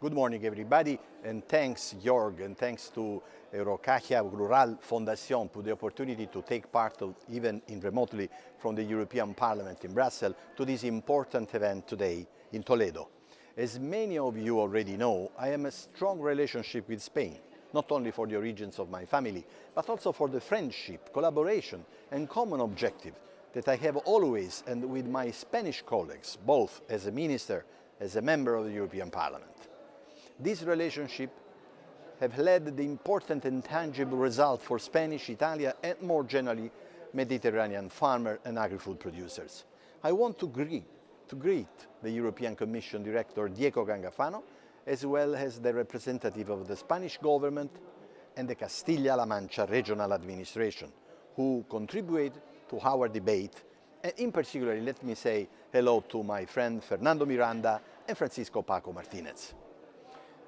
Good morning, everybody, and thanks, Jörg, and thanks to Eurocaja Rural Fundación for the opportunity to take part, even remotely, from the European Parliament in Brussels to this important event today in Toledo. As many of you already know, I have a strong relationship with Spain, not only for the origins of my family, but also for the friendship, collaboration, and common objective that I have always and with my Spanish colleagues, both as a minister, as a member of the European Parliament. This relationship have led the important and tangible result for Spanish, Italian and more generally Mediterranean farmer and agri-food producers. I want to greet the European Commission Director Diego Gangafano, as well as the representative of the Spanish government and the Castilla-La Mancha regional administration, who contribute to our debate, and in particular, let me say hello to my friend Fernando Miranda and Francisco Paco Martinez.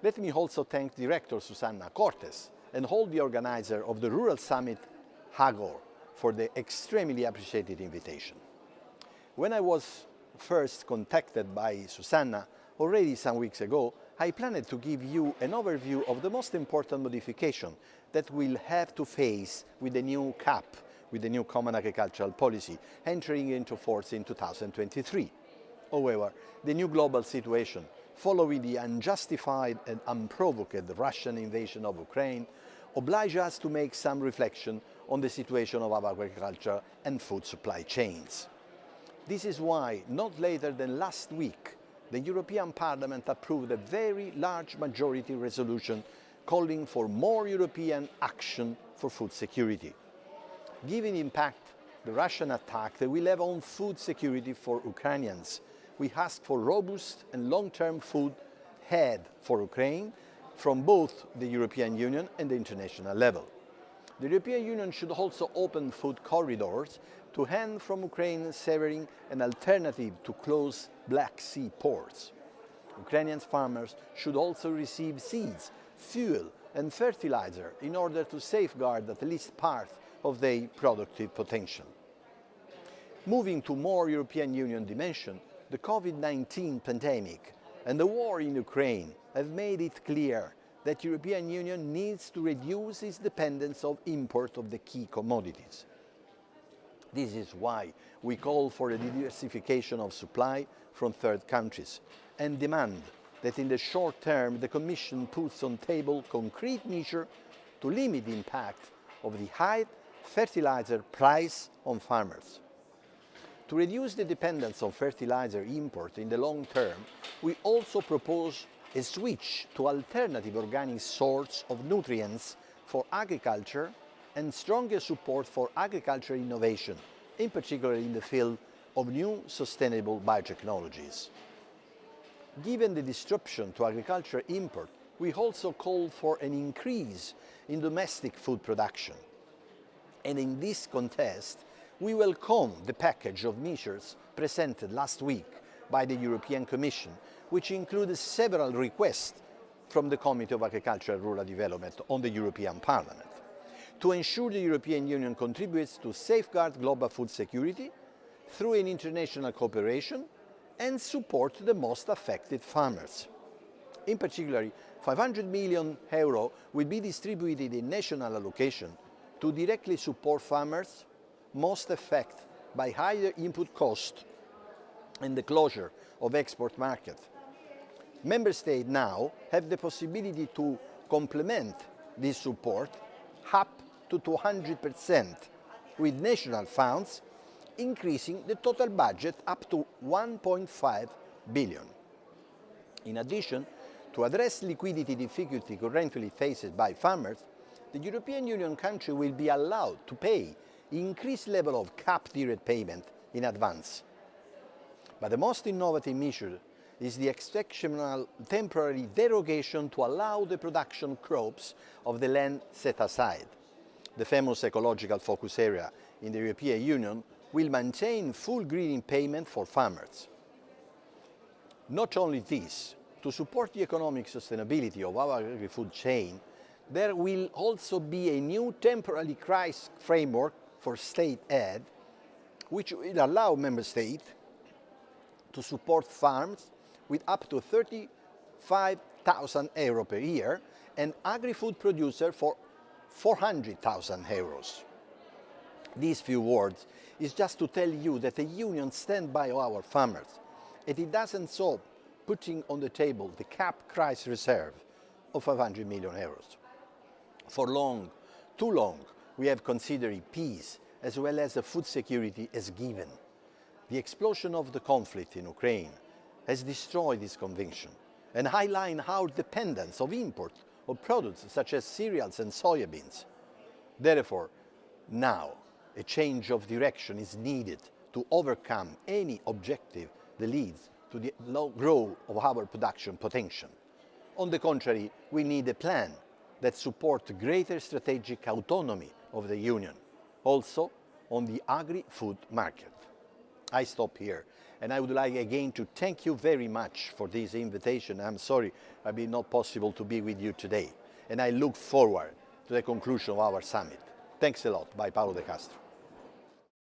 Let me also thank Director Susana Cortes and all the organizer of the Rural Summit, Agro, for the extremely appreciated invitation. When I was first contacted by Susana, already some weeks ago, I planned to give you an overview of the most important modification that we'll have to face with the new CAP, with the new Common Agricultural Policy, entering into force in 2023. However, the new global situation, following the unjustified and unprovoked Russian invasion of Ukraine, oblige us to make some reflection on the situation of our agriculture and food supply chains. This is why, not later than last week, the European Parliament approved a very large majority resolution calling for more European action for food security. Given impact the Russian attack that will have on food security for Ukrainians, we ask for robust and long-term food aid for Ukraine from both the European Union and the international level. The European Union should also open food corridors to hand from Ukraine, severing an alternative to closed Black Sea ports. Ukrainian farmers should also receive seeds, fuel and fertilizer in order to safeguard at least part of their productive potential. Moving to more European Union dimension, the COVID-19 pandemic and the war in Ukraine have made it clear that the European Union needs to reduce its dependence on import of the key commodities. This is why we call for a diversification of supply from third countries and demand that in the short term the Commission puts on the table concrete measures to limit the impact of the high fertilizer price on farmers. To reduce the dependence on fertilizer import in the long term, we also propose a switch to alternative organic sources of nutrients for agriculture and stronger support for agricultural innovation, in particular in the field of new sustainable biotechnologies. Given the disruption to agricultural import, we also call for an increase in domestic food production. And in this context, we welcome the package of measures presented last week by the European Commission, which includes several requests from the Committee of Agriculture and Rural Development on the European Parliament to ensure the European Union contributes to safeguard global food security through an international cooperation and support the most affected farmers. In particular, €500 million will be distributed in national allocation to directly support farmers most affected by higher input costs and the closure of export market. Member States now have the possibility to complement this support up to 200% with national funds, increasing the total budget up to €1.5 billion. In addition, to address liquidity difficulty currently faced by farmers, the European Union country will be allowed to pay increased level of CAP direct payment in advance. But the most innovative measure is the exceptional temporary derogation to allow the production crops of the land set aside. The famous ecological focus area in the European Union will maintain full greening payment for farmers. Not only this, to support the economic sustainability of our agri-food chain, there will also be a new temporary crisis framework for state aid, which will allow Member States to support farms with up to €100,000 per year and agri-food producer for €400,000. These few words is just to tell you that the union stands by our farmers, and it doesn't stop putting on the table the cap price reserve of €500 million. For long, too long, we have considered peace as well as food security as given. The explosion of the conflict in Ukraine has destroyed this conviction and highlighted our dependence of import of products such as cereals and soybeans. Therefore, now a change of direction is needed to overcome any objective that leads to the low growth of our production potential. On the contrary, we need a plan that supports greater strategic autonomy of the Union, also on the agri-food market. I stop here, and I would like again to thank you very much for this invitation. I'm sorry I've been not possible to be with you today, and I look forward to the conclusion of our summit. Thanks a lot. By Paolo De Castro.